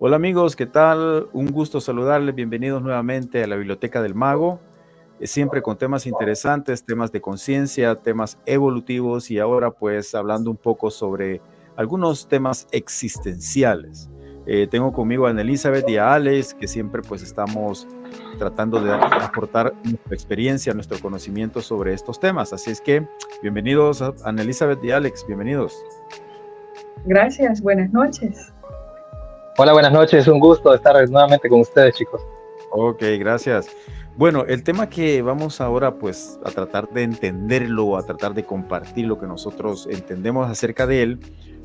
Hola amigos, ¿qué tal? Un gusto saludarles, bienvenidos nuevamente a la Biblioteca del Mago, siempre con temas interesantes, temas de conciencia, temas evolutivos y ahora pues hablando un poco sobre algunos temas existenciales. Tengo conmigo a Ana Elizabeth y a Alex, que siempre pues estamos tratando de aportar nuestra experiencia, nuestro conocimiento sobre estos temas. Así es que bienvenidos a Ana Elizabeth y Alex, bienvenidos. Gracias, buenas noches. Hola, buenas noches, un gusto estar nuevamente con ustedes, chicos. Ok, gracias. Bueno, el tema que vamos ahora pues a tratar de entenderlo, a tratar de compartir lo que nosotros entendemos acerca de él,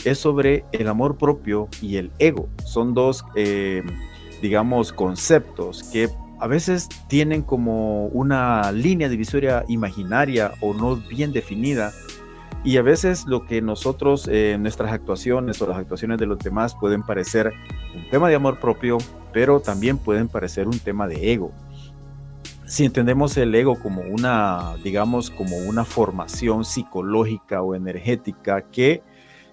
es sobre el amor propio y el ego. Son dos, digamos, conceptos que a veces tienen como una línea divisoria imaginaria o no bien definida. Y a veces lo que nosotros, nuestras actuaciones o las actuaciones de los demás pueden parecer un tema de amor propio, pero también pueden parecer un tema de ego. Si entendemos el ego como una, digamos, como una formación psicológica o energética que,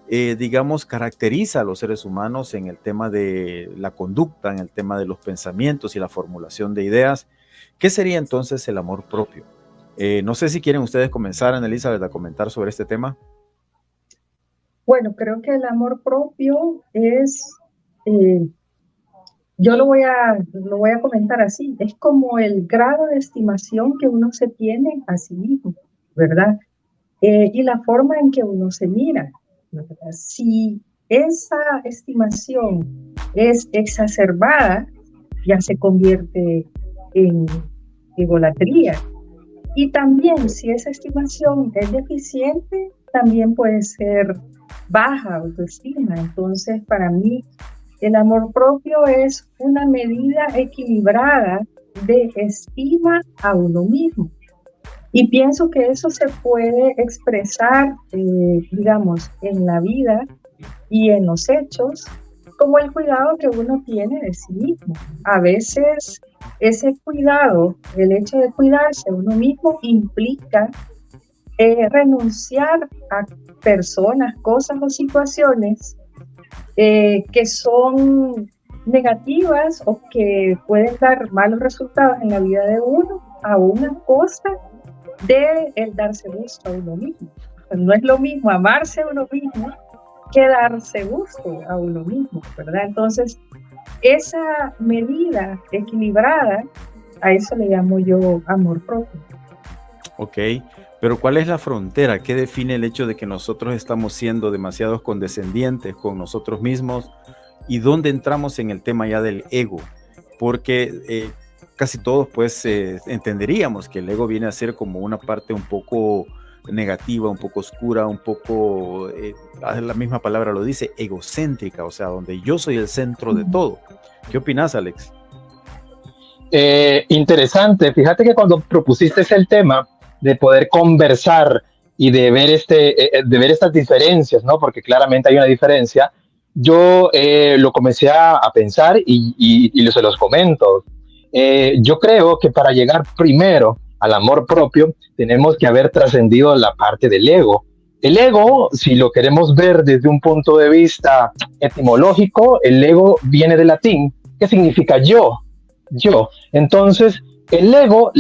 digamos, caracteriza a los seres humanos en el tema de la conducta, en el tema de los pensamientos y la formulación de ideas, ¿qué sería entonces el amor propio? No sé si quieren ustedes comenzar, Ana Elizabeth, a comentar sobre este tema. Bueno, creo que el amor propio es, yo lo voy a comentar así, es como el grado de estimación que uno se tiene a sí mismo, ¿verdad? Y la forma en que uno se mira, ¿verdad? Si esa estimación es exacerbada, ya se convierte en egolatría. Y también, si esa estimación es deficiente, también puede ser baja autoestima. Entonces, para mí, el amor propio es una medida equilibrada de estima a uno mismo. Y pienso que eso se puede expresar, digamos, en la vida y en los hechos, como el cuidado que uno tiene de sí mismo. A veces ese cuidado, el hecho de cuidarse a uno mismo implica renunciar a personas, cosas o situaciones que son negativas o que pueden dar malos resultados en la vida de uno a una costa de el darse gusto a uno mismo. No es lo mismo amarse a uno mismo que darse gusto a uno mismo, ¿verdad? Entonces, esa medida equilibrada, a eso le llamo yo amor propio. Ok, pero ¿cuál es la frontera? ¿Qué define el hecho de que nosotros estamos siendo demasiados condescendientes con nosotros mismos? ¿Y dónde entramos en el tema ya del ego? Porque casi todos pues entenderíamos que el ego viene a ser como una parte un poco negativa, un poco oscura, un poco, la misma palabra lo dice, egocéntrica, o sea, donde yo soy el centro de todo. ¿Qué opinas, Alex? Interesante, fíjate que cuando propusiste el tema de poder conversar y de ver, de ver estas diferencias, ¿no? Porque claramente hay una diferencia, yo lo comencé a pensar y se los comento. Yo creo que para llegar primero al amor propio tenemos que haber trascendido la parte del ego. El ego, si lo queremos ver desde un punto de vista etimológico, el ego viene del latín, que significa yo. Entonces, el ego,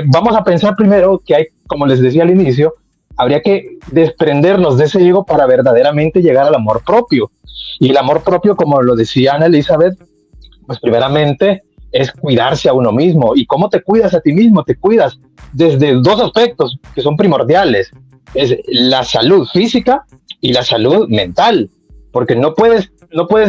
vamos a pensar primero que hay, como les decía al inicio, habría que desprendernos de ese ego para verdaderamente llegar al amor propio. Y el amor propio, como lo decía Ana Elizabeth, pues primeramente es cuidarse a uno mismo. ¿Y cómo te cuidas a ti mismo? Te cuidas desde dos aspectos que son primordiales. Es la salud física y la salud mental. Porque no puedes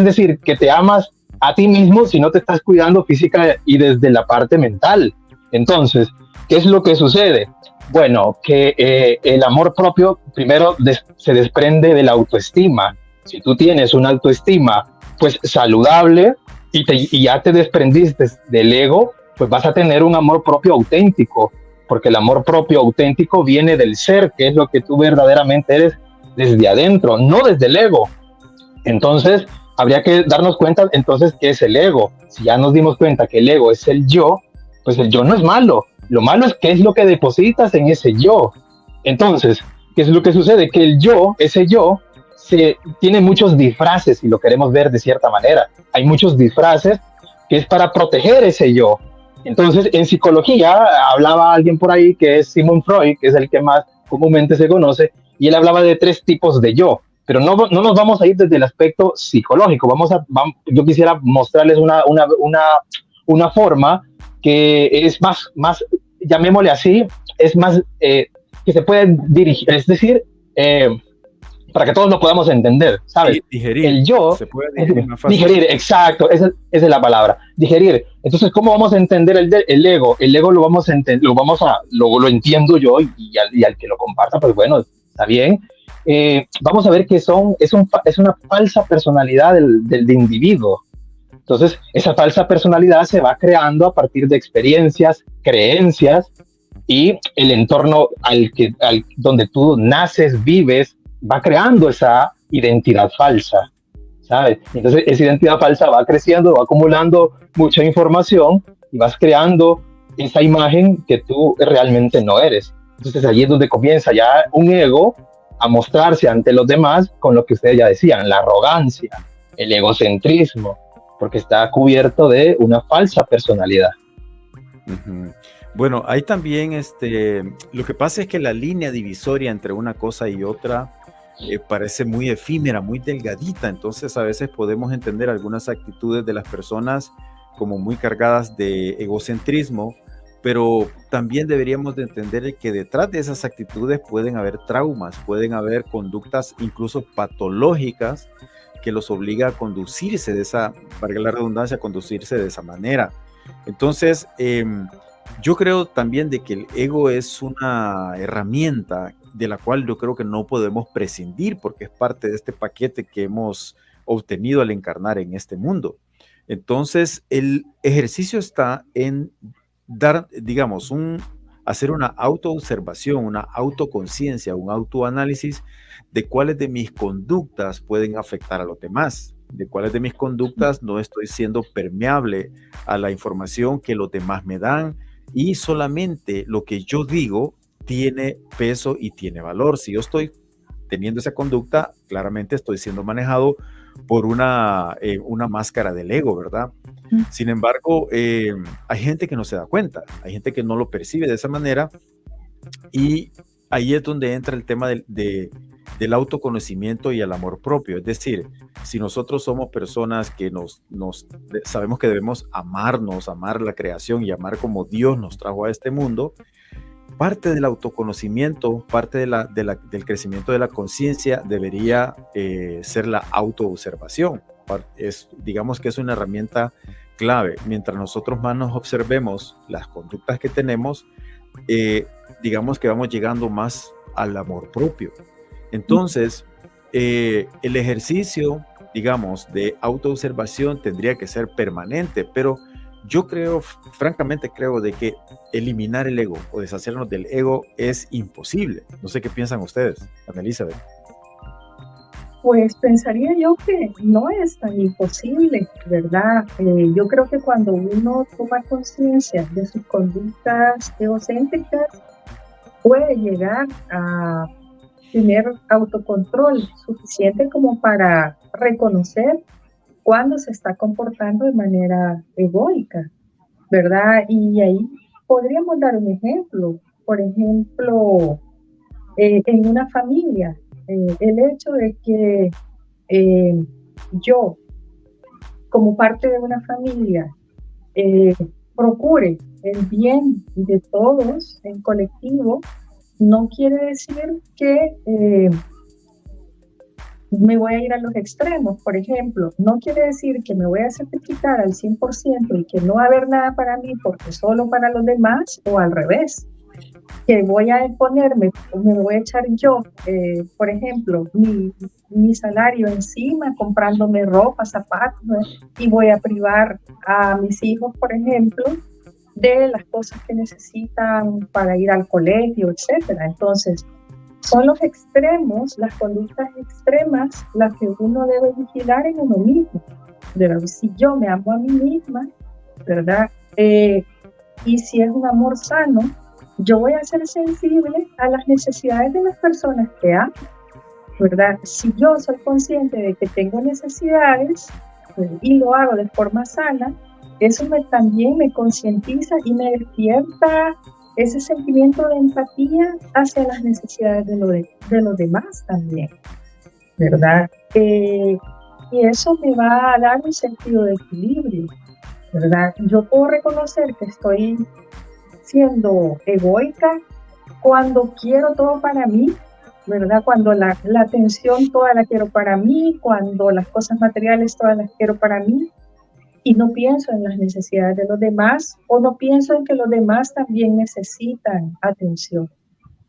decir que te amas a ti mismo si no te estás cuidando física y desde la parte mental. Entonces, ¿qué es lo que sucede? Bueno, que el amor propio primero se desprende de la autoestima. Si tú tienes una autoestima pues saludable y ya te desprendiste del ego, pues vas a tener un amor propio auténtico, porque el amor propio auténtico viene del ser, que es lo que tú verdaderamente eres desde adentro, no desde el ego. Entonces, habría que darnos cuenta entonces qué es el ego. Si ya nos dimos cuenta que el ego es el yo, pues el yo no es malo. Lo malo es qué es lo que depositas en ese yo. Entonces, ¿qué es lo que sucede? Que el yo, ese yo, tiene muchos disfraces, si lo queremos ver de cierta manera. Hay muchos disfraces que es para proteger ese yo. Entonces, en psicología, hablaba alguien por ahí que es Sigmund Freud, que es el que más comúnmente se conoce, y él hablaba de 3 tipos de yo. Pero no nos vamos a ir desde el aspecto psicológico. Yo quisiera mostrarles una forma que es más, llamémosle así, es más que se puede dirigir, es decir, para que todos lo podamos entender, ¿sabes? Digerir. El yo, se puede digerir más fácil. Digerir, exacto, esa es la palabra, digerir. Entonces, ¿cómo vamos a entender el ego? El ego lo lo entiendo yo y al que lo comparta, pues bueno, está bien. Vamos a ver que es una falsa personalidad del individuo. Entonces, esa falsa personalidad se va creando a partir de experiencias, creencias y el entorno donde tú naces, vives, va creando esa identidad falsa, ¿sabes? Entonces, esa identidad falsa va creciendo, va acumulando mucha información y vas creando esa imagen que tú realmente no eres. Entonces, allí es donde comienza ya un ego a mostrarse ante los demás con lo que ustedes ya decían, la arrogancia, el egocentrismo, porque está cubierto de una falsa personalidad. Uh-huh. Bueno, hay también lo que pasa es que la línea divisoria entre una cosa y otra parece muy efímera, muy delgadita, entonces a veces podemos entender algunas actitudes de las personas como muy cargadas de egocentrismo, pero también deberíamos de entender que detrás de esas actitudes pueden haber traumas, pueden haber conductas incluso patológicas que los obliga a conducirse valga la redundancia, a conducirse de esa manera. Entonces, yo creo también de que el ego es una herramienta de la cual yo creo que no podemos prescindir porque es parte de este paquete que hemos obtenido al encarnar en este mundo. Entonces, el ejercicio está en hacer una autoobservación, una autoconciencia, un autoanálisis de cuáles de mis conductas pueden afectar a los demás, de cuáles de mis conductas no estoy siendo permeable a la información que los demás me dan y solamente lo que yo digo tiene peso y tiene valor. Si yo estoy teniendo esa conducta, claramente estoy siendo manejado por una máscara del ego, ¿verdad? Sin embargo, hay gente que no se da cuenta, hay gente que no lo percibe de esa manera y ahí es donde entra el tema del autoconocimiento y el amor propio. Es decir, si nosotros somos personas que sabemos que debemos amarnos, amar la creación y amar como Dios nos trajo a este mundo, parte del autoconocimiento, parte del crecimiento de la conciencia debería ser la autoobservación. Digamos que es una herramienta clave. Mientras nosotros más nos observemos las conductas que tenemos, digamos que vamos llegando más al amor propio. Entonces, el ejercicio, digamos, de autoobservación tendría que ser permanente, pero yo francamente creo de que eliminar el ego o deshacernos del ego es imposible. No sé qué piensan ustedes, Ana Elizabeth. Pues pensaría yo que no es tan imposible, ¿verdad? Yo creo que cuando uno toma conciencia de sus conductas egocéntricas, puede llegar a tener autocontrol suficiente como para reconocer cuando se está comportando de manera egoica, ¿verdad? Y ahí podríamos dar un ejemplo. Por ejemplo, en una familia, el hecho de que yo, como parte de una familia, procure el bien de todos en colectivo, no quiere decir que me voy a ir a los extremos. Por ejemplo, no quiere decir que me voy a sacrificar al 100% y que no va a haber nada para mí porque solo para los demás, o al revés, que voy a me voy a echar yo, por ejemplo, mi salario encima comprándome ropa, zapatos, ¿no? Y voy a privar a mis hijos, por ejemplo, de las cosas que necesitan para ir al colegio, etcétera. Entonces, son los extremos, las conductas extremas, las que uno debe vigilar en uno mismo, ¿verdad? Si yo me amo a mí misma, ¿verdad? Y si es un amor sano, yo voy a ser sensible a las necesidades de las personas que amo, ¿verdad? Si yo soy consciente de que tengo necesidades, pues, y lo hago de forma sana, eso también me concientiza y me despierta ese sentimiento de empatía hacia las necesidades de los demás también, ¿verdad? Y eso me va a dar un sentido de equilibrio, ¿verdad? Yo puedo reconocer que estoy siendo egoica cuando quiero todo para mí, ¿verdad? Cuando la atención toda la quiero para mí, cuando las cosas materiales todas las quiero para mí, y no pienso en las necesidades de los demás, o no pienso en que los demás también necesitan atención.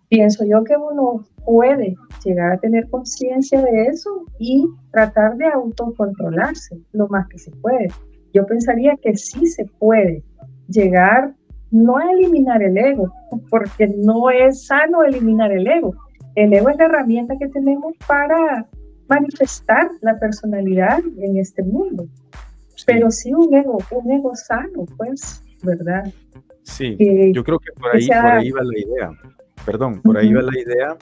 Pienso yo que uno puede llegar a tener conciencia de eso y tratar de autocontrolarse lo más que se puede. Yo pensaría que sí se puede llegar, no a eliminar el ego, porque no es sano eliminar el ego. El ego es la herramienta que tenemos para manifestar la personalidad en este mundo. Pero sí un ego sano, pues, ¿verdad? Sí, yo creo que por ahí va la idea. Perdón, por ahí va la idea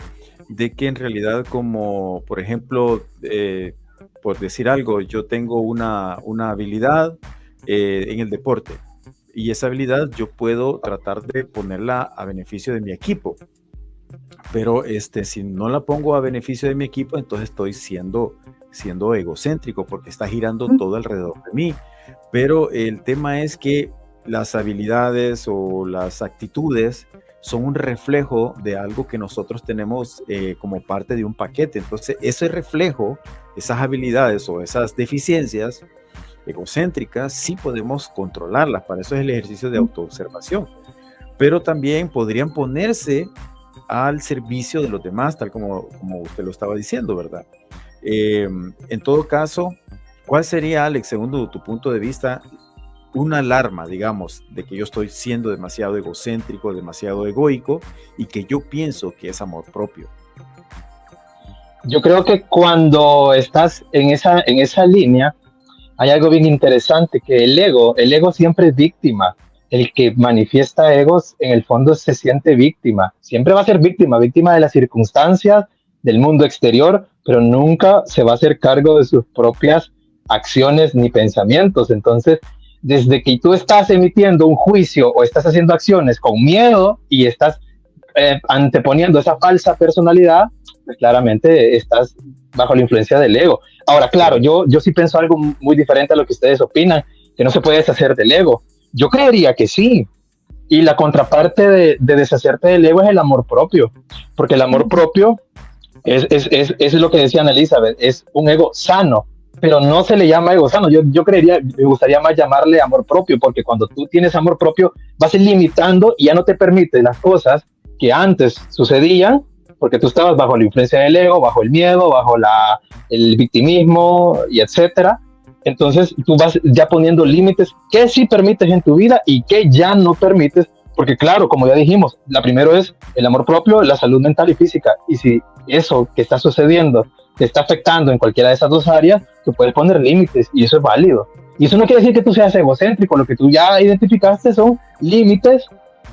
de que en realidad, como por ejemplo, por decir algo, yo tengo una habilidad en el deporte y esa habilidad yo puedo tratar de ponerla a beneficio de mi equipo. Pero si no la pongo a beneficio de mi equipo, entonces estoy siendo egocéntrico porque está girando todo alrededor de mí. Pero el tema es que las habilidades o las actitudes son un reflejo de algo que nosotros tenemos como parte de un paquete. Entonces, ese reflejo, esas habilidades o esas deficiencias egocéntricas, sí podemos controlarlas. Para eso es el ejercicio de autoobservación. Pero también podrían ponerse al servicio de los demás, tal como usted lo estaba diciendo, ¿verdad? En todo caso, ¿cuál sería, Alex, según tu punto de vista, una alarma, digamos, de que yo estoy siendo demasiado egocéntrico, demasiado egoico y que yo pienso que es amor propio? Yo creo que cuando estás en esa línea, hay algo bien interesante, que el ego siempre es víctima. El que manifiesta egos, en el fondo se siente víctima. Siempre va a ser víctima de las circunstancias, del mundo exterior, pero nunca se va a hacer cargo de sus propias acciones ni pensamientos. Entonces, desde que tú estás emitiendo un juicio o estás haciendo acciones con miedo y estás anteponiendo esa falsa personalidad, pues claramente estás bajo la influencia del ego. Ahora, claro, yo sí pienso algo muy diferente a lo que ustedes opinan, que no se puede deshacer del ego. Yo creería que sí. Y la contraparte de deshacerte del ego es el amor propio, porque el amor propio es lo que decía Ana Elizabeth, es un ego sano, pero no se le llama ego sano. Yo creería, me gustaría más llamarle amor propio, porque cuando tú tienes amor propio, vas limitando y ya no te permite las cosas que antes sucedían, porque tú estabas bajo la influencia del ego, bajo el miedo, bajo el victimismo y etcétera. Entonces tú vas ya poniendo límites que sí permites en tu vida y que ya no permites, porque claro, como ya dijimos, la primero es el amor propio, la salud mental y física, y si eso que está sucediendo te está afectando en cualquiera de esas dos áreas, tú puedes poner límites y eso es válido. Y eso no quiere decir que tú seas egocéntrico, lo que tú ya identificaste son límites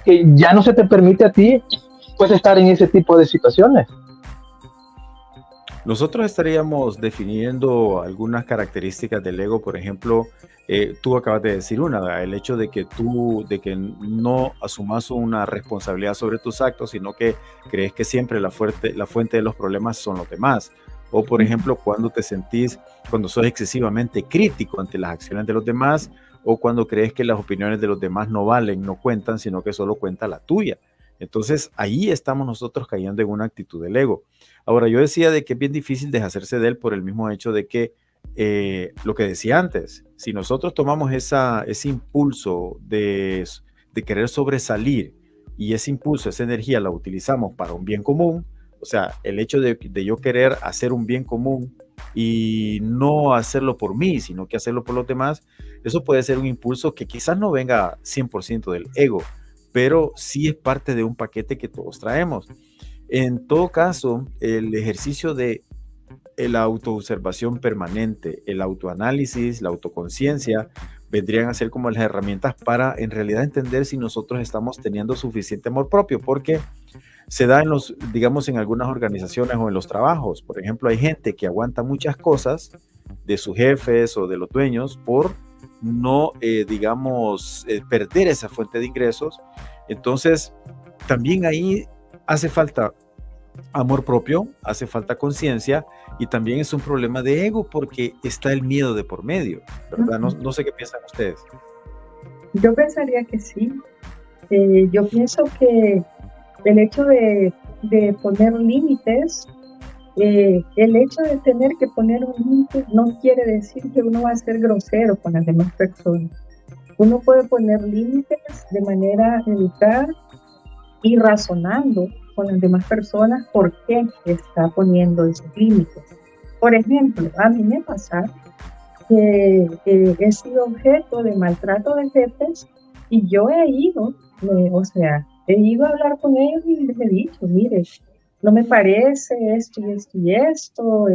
que ya no se te permite a ti pues estar en ese tipo de situaciones. Nosotros estaríamos definiendo algunas características del ego, por ejemplo, tú acabas de decir una, el hecho de que no asumas una responsabilidad sobre tus actos, sino que crees que siempre la fuente de los problemas son los demás. O, por ejemplo, cuando sos excesivamente crítico ante las acciones de los demás, o cuando crees que las opiniones de los demás no valen, no cuentan, sino que solo cuenta la tuya. Entonces, ahí estamos nosotros cayendo en una actitud del ego. Ahora, yo decía de que es bien difícil deshacerse de él por el mismo hecho de que, lo que decía antes, si nosotros tomamos ese impulso de querer sobresalir y ese impulso, esa energía la utilizamos para un bien común, o sea, el hecho de yo querer hacer un bien común y no hacerlo por mí, sino que hacerlo por los demás, eso puede ser un impulso que quizás no venga 100% del ego, pero sí es parte de un paquete que todos traemos. En todo caso, el ejercicio de la autoobservación permanente, el autoanálisis, la autoconciencia, vendrían a ser como las herramientas para en realidad entender si nosotros estamos teniendo suficiente amor propio, porque se da en los, digamos, en algunas organizaciones o en los trabajos. Por ejemplo, hay gente que aguanta muchas cosas de sus jefes o de los dueños por no, digamos, perder esa fuente de ingresos. Entonces, también ahí hace falta amor propio, hace falta conciencia y también es un problema de ego porque está el miedo de por medio, ¿verdad? No sé qué piensan ustedes. Yo pensaría que sí. Yo pienso que el hecho de poner límites, el hecho de tener que poner un límite no quiere decir que uno va a ser grosero con las demás personas. Uno puede poner límites de manera educada y razonando con las demás personas por qué está poniendo esos límites. Por ejemplo, a mí me pasa que he sido objeto de maltrato de jefes y yo he ido, he ido a hablar con ellos y les he dicho, mire, no me parece esto y esto y esto,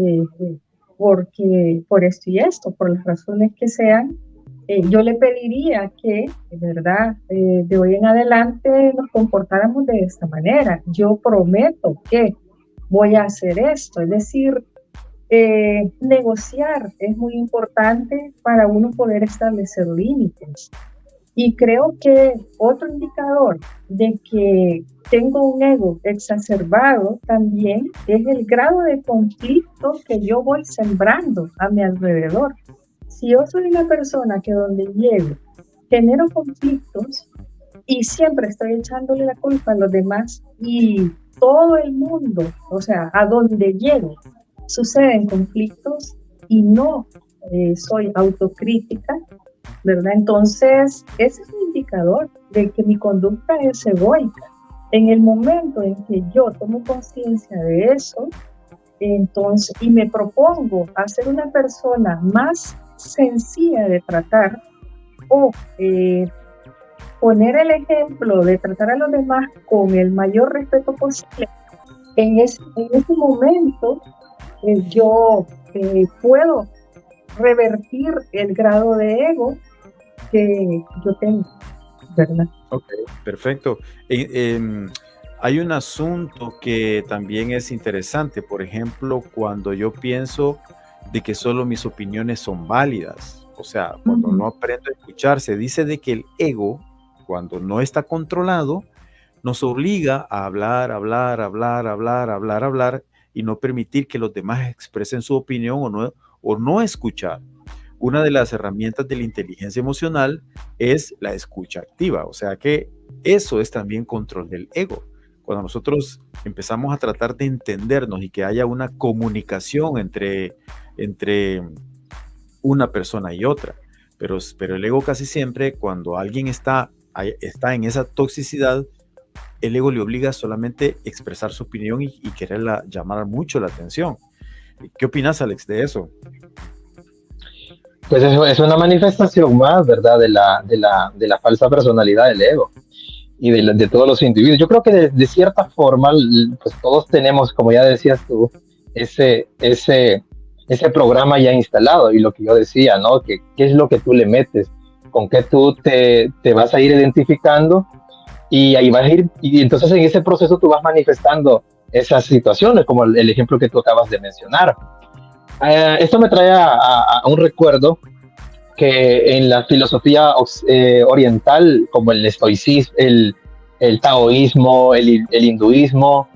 porque por esto y esto, por las razones que sean, yo le pediría que, de verdad, de hoy en adelante nos comportáramos de esta manera. Yo prometo que voy a hacer esto, es decir, negociar es muy importante para uno poder establecer límites. Y creo que otro indicador de que tengo un ego exacerbado también es el grado de conflicto que yo voy sembrando a mi alrededor. Si yo soy una persona que donde llego genero conflictos y siempre estoy echándole la culpa a los demás y todo el mundo, o sea, a donde llego, suceden conflictos y no soy autocrítica, ¿verdad? Entonces, ese es un indicador de que mi conducta es egoica. En el momento en que yo tomo conciencia de eso, entonces, y me propongo a ser una persona más sencilla de tratar o poner el ejemplo de tratar a los demás con el mayor respeto posible, en ese momento yo puedo revertir el grado de ego que yo tengo, ¿verdad? Ok, perfecto. Hay un asunto que también es interesante, por ejemplo, cuando yo pienso de que solo mis opiniones son válidas, o sea, cuando no aprendo a escuchar, se dice de que el ego, cuando no está controlado, nos obliga a hablar y no permitir que los demás expresen su opinión o no escuchar. Una de las herramientas de la inteligencia emocional es la escucha activa, o sea que eso es también control del ego. Cuando nosotros empezamos a tratar de entendernos y que haya una comunicación entre una persona y otra, pero el ego casi siempre, cuando alguien está en esa toxicidad, el ego le obliga solamente a expresar su opinión y quererla llamar mucho la atención. ¿Qué opinas, Alex, de eso? Pues eso es una manifestación más, ¿verdad? De la falsa personalidad del ego y de todos los individuos. Yo creo que de cierta forma, pues todos tenemos, como ya decías tú, ese programa ya instalado, y lo que yo decía, ¿no? ¿Qué es lo que tú le metes? ¿Con qué tú te vas a ir identificando? Y ahí vas a ir, y entonces en ese proceso tú vas manifestando esas situaciones, como el ejemplo que tú acabas de mencionar. Esto me trae a un recuerdo que en la filosofía oriental, como el estoicismo, el taoísmo, el hinduismo,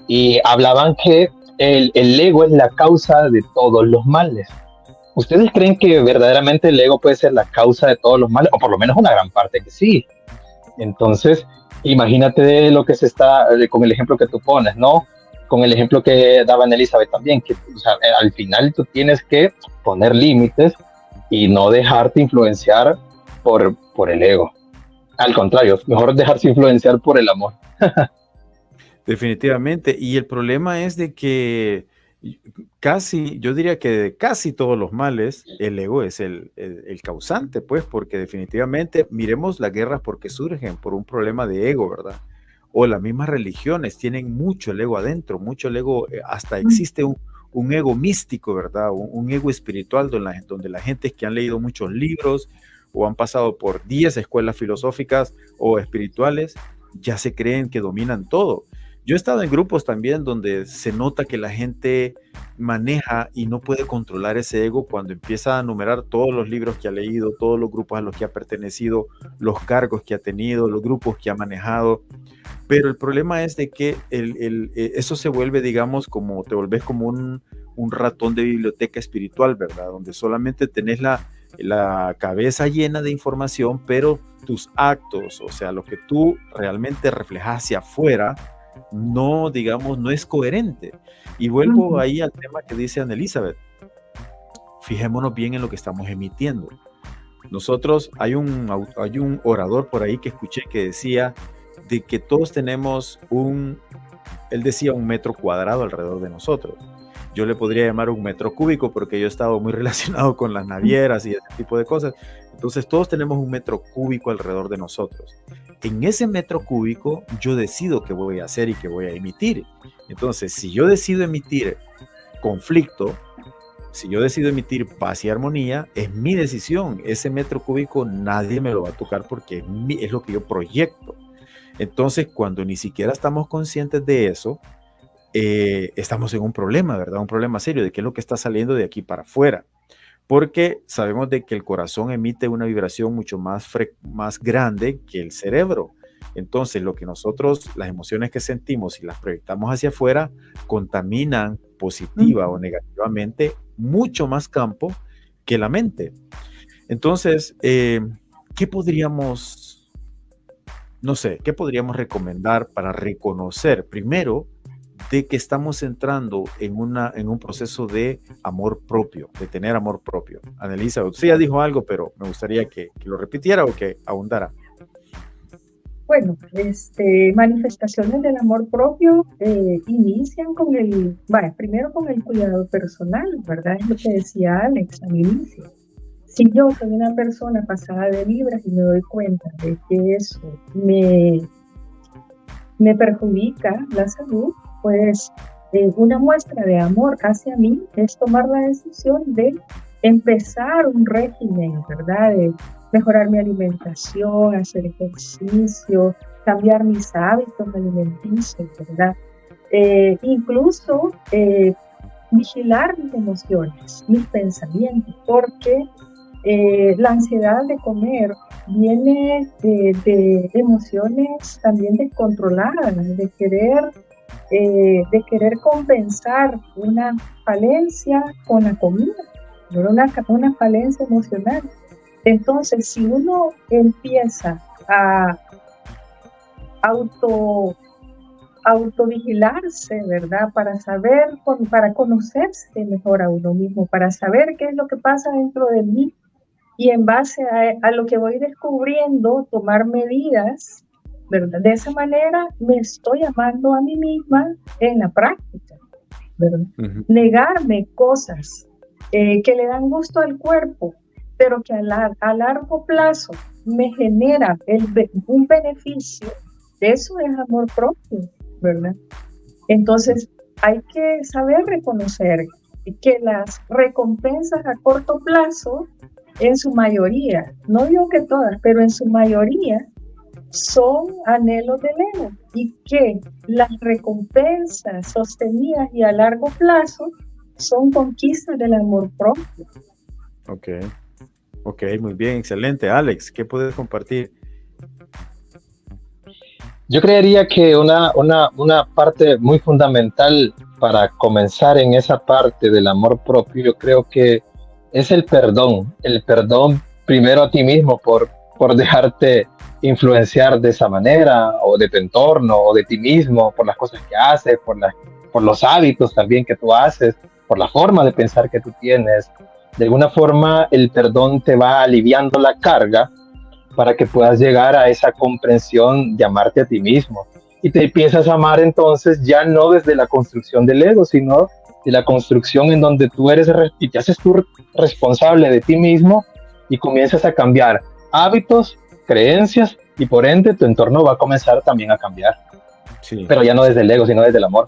y hablaban que el ego es la causa de todos los males. ¿Ustedes creen que verdaderamente el ego puede ser la causa de todos los males? O por lo menos una gran parte que sí. Entonces, imagínate lo que se está, con el ejemplo que tú pones, ¿no? Con el ejemplo que daba Elizabeth también, que o sea, al final tú tienes que poner límites y no dejarte influenciar por el ego. Al contrario, mejor dejarse influenciar por el amor. Definitivamente. Y el problema es de que yo diría que de casi todos los males, el ego es el causante, pues, porque definitivamente miremos las guerras porque surgen por un problema de ego, ¿verdad? O las mismas religiones tienen mucho el ego adentro, mucho el ego, hasta existe un ego místico, ¿verdad? Un ego espiritual donde la gente que han leído muchos libros o han pasado por 10 escuelas filosóficas o espirituales, ya se creen que dominan todo. Yo he estado en grupos también donde se nota que la gente maneja y no puede controlar ese ego cuando empieza a enumerar todos los libros que ha leído, todos los grupos a los que ha pertenecido, los cargos que ha tenido, los grupos que ha manejado. Pero el problema es de que eso se vuelve, digamos, como te volvés como un ratón de biblioteca espiritual, ¿verdad? Donde solamente tenés la cabeza llena de información, pero tus actos, o sea, lo que tú realmente reflejas hacia afuera, no, digamos, no es coherente. Y vuelvo ahí al tema que dice Ana Elizabeth. Fijémonos bien en lo que estamos emitiendo. Nosotros, hay un orador por ahí que escuché que decía de que todos tenemos él decía 1 metro cuadrado alrededor de nosotros. Yo le podría llamar 1 metro cúbico porque yo he estado muy relacionado con las navieras y ese tipo de cosas. Entonces todos tenemos 1 metro cúbico alrededor de nosotros. En ese metro cúbico yo decido qué voy a hacer y qué voy a emitir. Entonces, si yo decido emitir conflicto, si yo decido emitir paz y armonía, es mi decisión. Ese metro cúbico nadie me lo va a tocar porque es lo que yo proyecto. Entonces, cuando ni siquiera estamos conscientes de eso, estamos en un problema, ¿verdad? Un problema serio de qué es lo que está saliendo de aquí para afuera. Porque sabemos de que el corazón emite una vibración mucho más grande que el cerebro. Entonces, lo que nosotros, las emociones que sentimos y las proyectamos hacia afuera, contaminan positiva o negativamente mucho más campo que la mente. Entonces, ¿qué podríamos, no sé, qué podríamos recomendar para reconocer primero de que estamos entrando en un proceso de amor propio, de tener amor propio? Annelisa, usted ya dijo algo, pero me gustaría que lo repitiera o que ahondara. Bueno, manifestaciones del amor propio inician primero con el cuidado personal, ¿verdad? Es lo que decía Alex al inicio. Si yo soy una persona pasada de libras y me doy cuenta de que eso me perjudica la salud, pues una muestra de amor hacia mí es tomar la decisión de empezar un régimen, ¿verdad? De mejorar mi alimentación, hacer ejercicio, cambiar mis hábitos alimenticios, ¿verdad? Incluso vigilar mis emociones, mis pensamientos, porque la ansiedad de comer viene de emociones también descontroladas, de querer compensar una falencia con la comida, una falencia emocional. Entonces, si uno empieza a autovigilarse, ¿verdad? Para conocerse mejor a uno mismo, para saber qué es lo que pasa dentro de mí y en base a lo que voy descubriendo, tomar medidas, ¿verdad? De esa manera me estoy amando a mí misma en la práctica, ¿verdad? Negarme cosas que le dan gusto al cuerpo, pero que a largo plazo me genera un beneficio, eso es amor propio, ¿verdad? Entonces hay que saber reconocer que las recompensas a corto plazo, en su mayoría, no digo que todas, pero en su mayoría son anhelos del ego, y que las recompensas sostenidas y a largo plazo son conquistas del amor propio. Ok, muy bien, excelente. Alex, ¿qué puedes compartir? Yo creería que una parte muy fundamental para comenzar en esa parte del amor propio, yo creo que es el perdón primero a ti mismo por dejarte influenciar de esa manera, o de tu entorno, o de ti mismo, por las cosas que haces, por los hábitos también que tú haces, por la forma de pensar que tú tienes. De alguna forma, el perdón te va aliviando la carga para que puedas llegar a esa comprensión de amarte a ti mismo. Y te empiezas a amar entonces ya no desde la construcción del ego, sino de la construcción en donde tú eres y te haces tú responsable de ti mismo y comienzas a cambiar hábitos, creencias, y por ende tu entorno va a comenzar también a cambiar. Sí. Pero ya no desde el ego, sino desde el amor.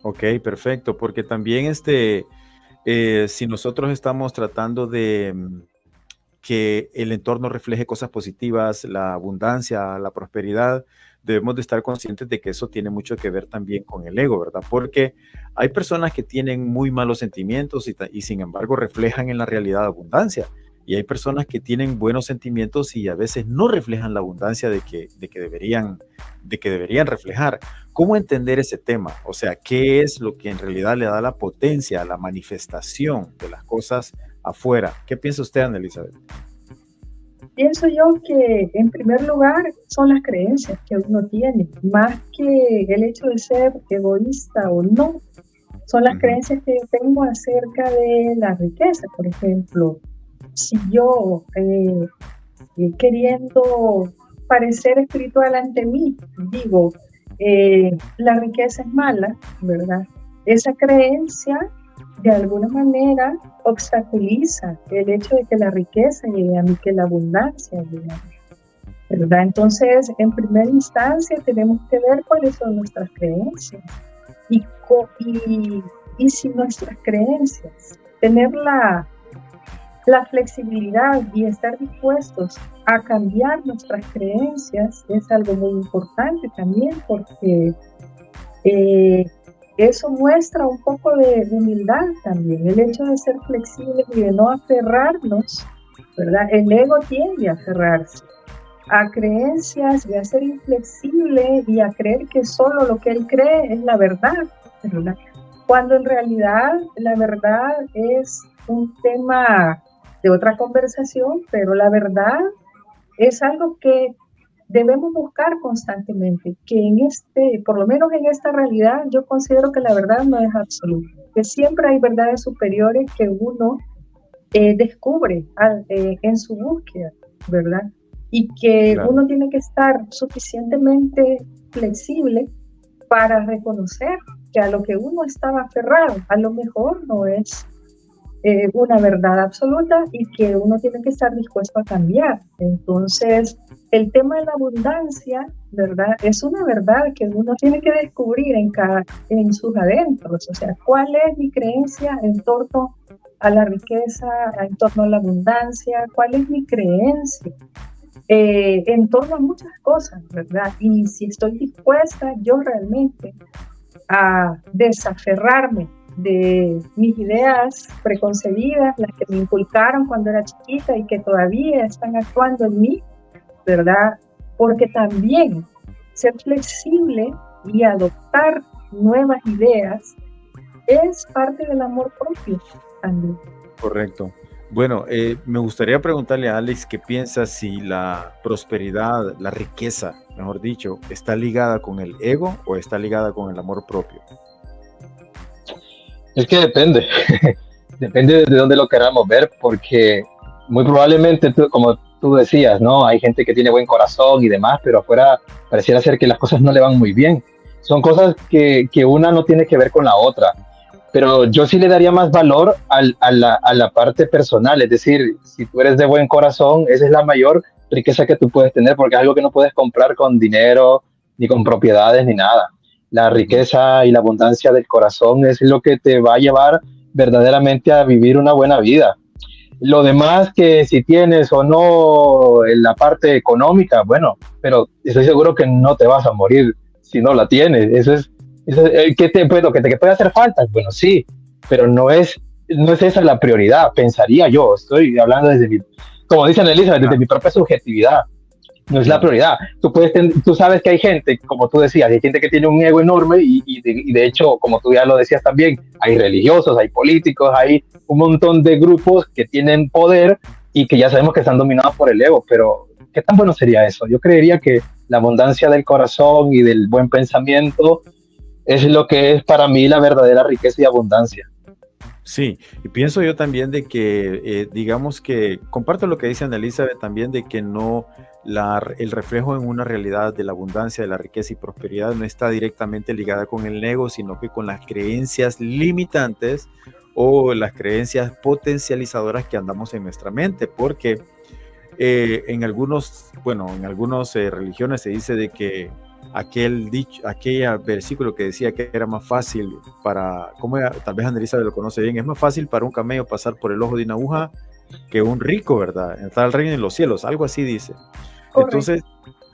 Ok, perfecto, porque también si nosotros estamos tratando de que el entorno refleje cosas positivas, la abundancia, la prosperidad, debemos de estar conscientes de que eso tiene mucho que ver también con el ego, ¿verdad? Porque hay personas que tienen muy malos sentimientos y sin embargo reflejan en la realidad abundancia. Y hay personas que tienen buenos sentimientos y a veces no reflejan la abundancia de que deberían reflejar. ¿Cómo entender ese tema? O sea, ¿qué es lo que en realidad le da la potencia, la manifestación de las cosas afuera? ¿Qué piensa usted, Ana Elizabeth? Pienso yo que en primer lugar son las creencias que uno tiene, más que el hecho de ser egoísta o no, son las creencias que yo tengo acerca de la riqueza. Por ejemplo, si yo queriendo parecer espiritual ante mí, digo, la riqueza es mala, ¿verdad? Esa creencia de alguna manera obstaculiza el hecho de que la riqueza llegue a mí, que la abundancia llegue a mí, ¿verdad? Entonces, en primera instancia, tenemos que ver cuáles son nuestras creencias y si nuestras creencias, tener la flexibilidad y estar dispuestos a cambiar nuestras creencias es algo muy importante también, porque eso muestra un poco de humildad también, el hecho de ser flexibles y de no aferrarnos, ¿verdad? El ego tiende a aferrarse a creencias, de a ser inflexible y a creer que solo lo que él cree es la verdad, ¿verdad? Cuando en realidad la verdad es un tema de otra conversación, pero la verdad es algo que debemos buscar constantemente, que por lo menos en esta realidad, yo considero que la verdad no es absoluta, que siempre hay verdades superiores que uno descubre en su búsqueda, ¿verdad? Y que claro, uno tiene que estar suficientemente flexible para reconocer que a lo que uno estaba aferrado, a lo mejor no es una verdad absoluta y que uno tiene que estar dispuesto a cambiar. Entonces, el tema de la abundancia, ¿verdad? Es una verdad que uno tiene que descubrir en sus adentros. O sea, ¿cuál es mi creencia en torno a la riqueza, en torno a la abundancia? ¿Cuál es mi creencia en torno a muchas cosas, ¿verdad? Y si estoy dispuesta yo realmente a desaferrarme de mis ideas preconcebidas, las que me inculcaron cuando era chiquita y que todavía están actuando en mí, ¿verdad? Porque también ser flexible y adoptar nuevas ideas es parte del amor propio también. Correcto. Bueno, me gustaría preguntarle a Alex qué piensa si la prosperidad, la riqueza, mejor dicho, está ligada con el ego o está ligada con el amor propio. Es que depende, depende de dónde lo queramos ver, porque muy probablemente, como tú decías, ¿no? Hay gente que tiene buen corazón y demás, pero afuera pareciera ser que las cosas no le van muy bien. Son cosas que una no tiene que ver con la otra, pero yo sí le daría más valor a la parte personal, es decir, si tú eres de buen corazón, esa es la mayor riqueza que tú puedes tener, porque es algo que no puedes comprar con dinero, ni con propiedades, ni nada. La riqueza y la abundancia del corazón es lo que te va a llevar verdaderamente a vivir una buena vida. Lo demás, que si tienes o no en la parte económica, bueno, pero estoy seguro que no te vas a morir si no la tienes. Eso es que te puede hacer falta, bueno, sí, pero no es esa la prioridad, pensaría yo. Estoy hablando como dicen Elizabeth, desde mi propia subjetividad. No es la prioridad. Tú sabes que hay gente, como tú decías, hay gente que tiene un ego enorme y de hecho, como tú ya lo decías también, hay religiosos, hay políticos, hay un montón de grupos que tienen poder y que ya sabemos que están dominados por el ego, pero ¿qué tan bueno sería eso? Yo creería que la abundancia del corazón y del buen pensamiento es lo que es para mí la verdadera riqueza y abundancia. Sí, y pienso yo también de que, digamos que, comparto lo que dice Ana Elizabeth también, de que no, el reflejo en una realidad de la abundancia, de la riqueza y prosperidad no está directamente ligada con el ego, sino que con las creencias limitantes o las creencias potencializadoras que andamos en nuestra mente, porque en algunas religiones se dice de que aquel versículo que decía que era más fácil tal vez Andrisa lo conoce bien, es más fácil para un camello pasar por el ojo de una aguja que un rico, ¿verdad? Está el reino en los cielos, algo así dice. Correcto. Entonces,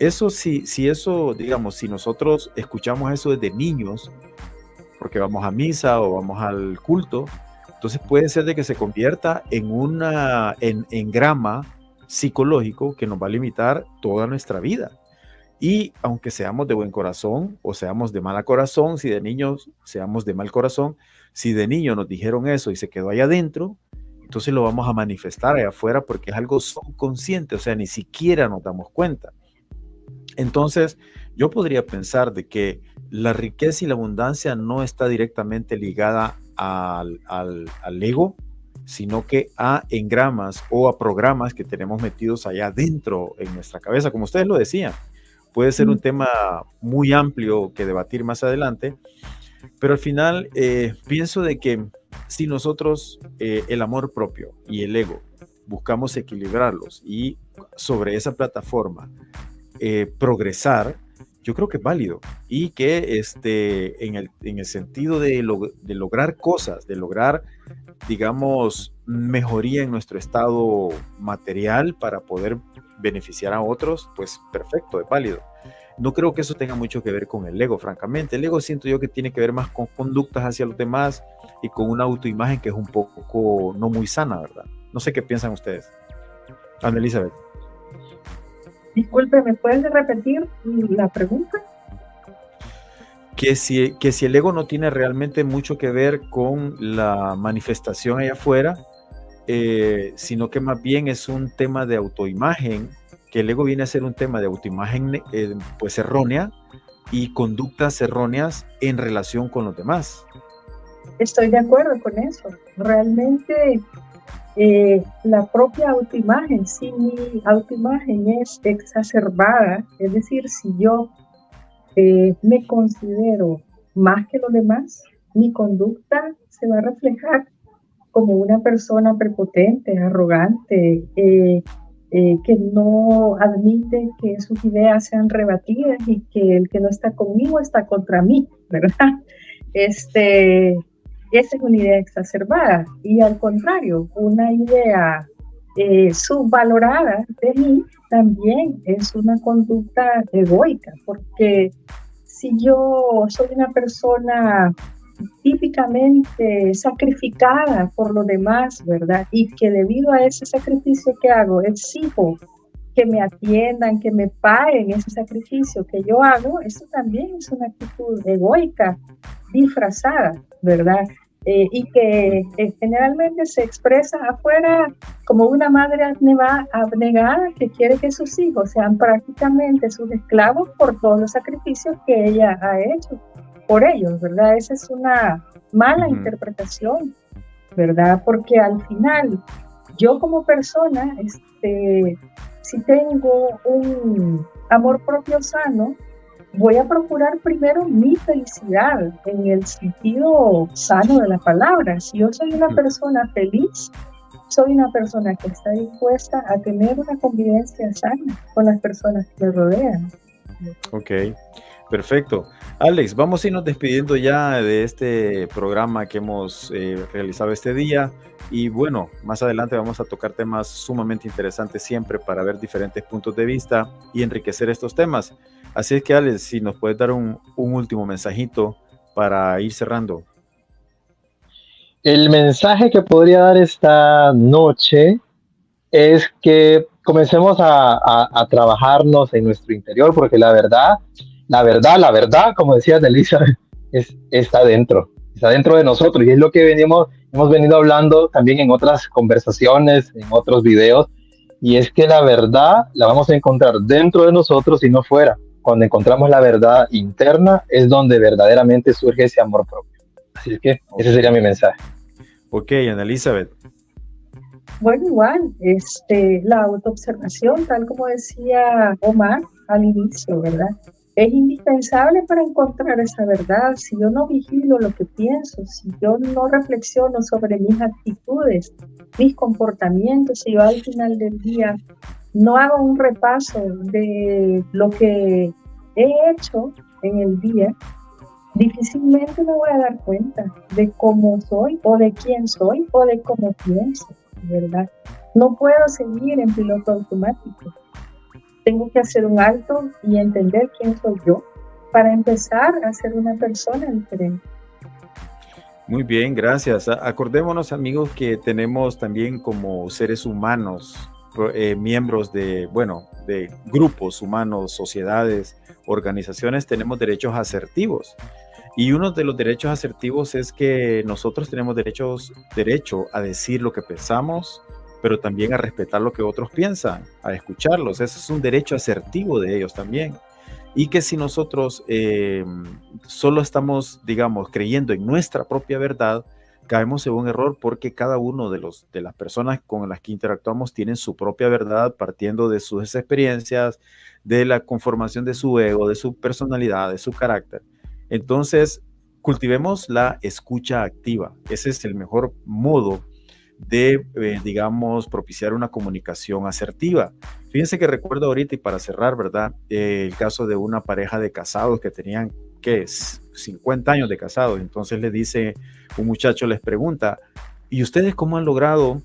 eso si eso, digamos, si nosotros escuchamos eso desde niños, porque vamos a misa o vamos al culto, entonces puede ser de que se convierta en grama psicológico que nos va a limitar toda nuestra vida. Y aunque seamos de buen corazón o seamos de mal corazón, si de niños seamos de mal corazón, si de niño nos dijeron eso y se quedó allá adentro, entonces lo vamos a manifestar allá afuera porque es algo subconsciente, o sea, ni siquiera nos damos cuenta. Entonces, yo podría pensar de que la riqueza y la abundancia no está directamente ligada al ego, sino que a engramas o a programas que tenemos metidos allá adentro en nuestra cabeza, como ustedes lo decían. Puede ser un tema muy amplio que debatir más adelante, pero al final pienso de que si nosotros el amor propio y el ego buscamos equilibrarlos y sobre esa plataforma progresar, yo creo que es válido y que en el sentido de lograr cosas, de lograr, digamos, mejoría en nuestro estado material para poder beneficiar a otros, pues perfecto, es válido. No creo que eso tenga mucho que ver con el ego, francamente. El ego siento yo que tiene que ver más con conductas hacia los demás y con una autoimagen que es un poco no muy sana, ¿verdad? No sé qué piensan ustedes. Ana Elizabeth. Disculpe, ¿me puedes repetir la pregunta? Que si el ego no tiene realmente mucho que ver con la manifestación allá afuera, sino que más bien es un tema de autoimagen, que el ego viene a ser un tema de autoimagen pues errónea y conductas erróneas en relación con los demás. Estoy de acuerdo con eso. Realmente la propia autoimagen, si mi autoimagen es exacerbada, es decir, si yo me considero más que los demás, mi conducta se va a reflejar como una persona prepotente, arrogante, que no admite que sus ideas sean rebatidas y que el que no está conmigo está contra mí, ¿verdad? Esa es una idea exacerbada y al contrario, una idea subvalorada de mí también es una conducta egoica, porque si yo soy una persona típicamente sacrificada por los demás, ¿verdad? Y que debido a ese sacrificio que hago, exijo que me atiendan, que me paguen ese sacrificio que yo hago, eso también es una actitud egoica, disfrazada, ¿verdad? Y que generalmente se expresa afuera como una madre abnegada que quiere que sus hijos sean prácticamente sus esclavos por todos los sacrificios que ella ha hecho por ellos, ¿verdad? Esa es una mala interpretación, ¿verdad? Porque al final, yo como persona, si tengo un amor propio sano, voy a procurar primero mi felicidad en el sentido sano de la palabra. Si yo soy una persona feliz, soy una persona que está dispuesta a tener una convivencia sana con las personas que me rodean. Ok, perfecto. Alex, vamos a irnos despidiendo ya de este programa que hemos realizado este día. Y bueno, más adelante vamos a tocar temas sumamente interesantes siempre para ver diferentes puntos de vista y enriquecer estos temas. Así es que, Alex, si nos puedes dar un último mensajito para ir cerrando. El mensaje que podría dar esta noche es que comencemos a trabajarnos en nuestro interior, porque la verdad, como decía Delisa, está dentro de nosotros, y es lo que hemos venido hablando también en otras conversaciones, en otros videos, y es que la verdad la vamos a encontrar dentro de nosotros y no fuera. Cuando encontramos la verdad interna es donde verdaderamente surge ese amor propio. Así que ese sería mi mensaje. Ok, Ana Elizabeth. Bueno, igual, la autoobservación, tal como decía Omar al inicio, ¿verdad? Es indispensable para encontrar esa verdad. Si yo no vigilo lo que pienso, si yo no reflexiono sobre mis actitudes, mis comportamientos, si yo al final del día no hago un repaso de lo que he hecho en el día, difícilmente me voy a dar cuenta de cómo soy o de quién soy o de cómo pienso, ¿verdad? No puedo seguir en piloto automático. tengo que hacer un alto y entender quién soy yo para empezar a ser una persona diferente. Muy bien, gracias. Acordémonos, amigos, que tenemos también como seres humanos, miembros de, bueno, de grupos humanos, sociedades, organizaciones, tenemos derechos asertivos. Y uno de los derechos asertivos es que nosotros tenemos derecho a decir lo que pensamos, pero también a respetar lo que otros piensan, a escucharlos. Ese es un derecho asertivo de ellos también. Y que si nosotros solo estamos, digamos, creyendo en nuestra propia verdad, caemos en un error porque cada uno de las personas con las que interactuamos tienen su propia verdad partiendo de sus experiencias, de la conformación de su ego, de su personalidad, de su carácter. Entonces, cultivemos la escucha activa. Ese es el mejor modo de, digamos, propiciar una comunicación asertiva. Fíjense que recuerdo ahorita, y para cerrar, ¿verdad? El caso de una pareja de casados que tenían, ¿qué es? 50 años de casados. Entonces le dice, un muchacho les pregunta, ¿y ustedes cómo han logrado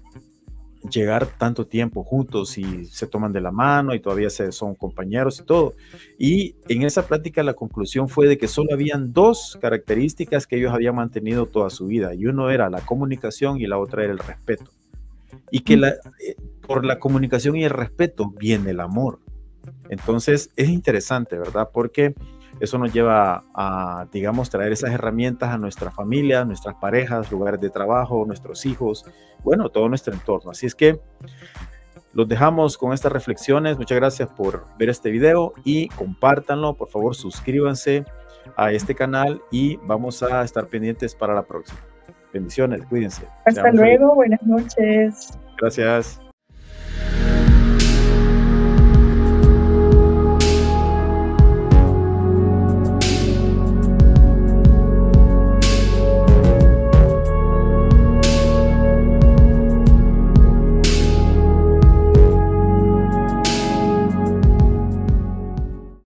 llegar tanto tiempo juntos y se toman de la mano y todavía son compañeros y todo? Y en esa plática la conclusión fue de que solo habían dos características que ellos habían mantenido toda su vida, y uno era la comunicación y la otra era el respeto. Y que por la comunicación y el respeto viene el amor. Entonces es interesante, ¿verdad? Porque eso nos lleva a, digamos, traer esas herramientas a nuestra familia, nuestras parejas, lugares de trabajo, nuestros hijos, bueno, todo nuestro entorno. Así es que los dejamos con estas reflexiones. Muchas gracias por ver este video y compártanlo. Por favor, suscríbanse a este canal y vamos a estar pendientes para la próxima. Bendiciones, cuídense. Hasta luego, buenas noches. Gracias.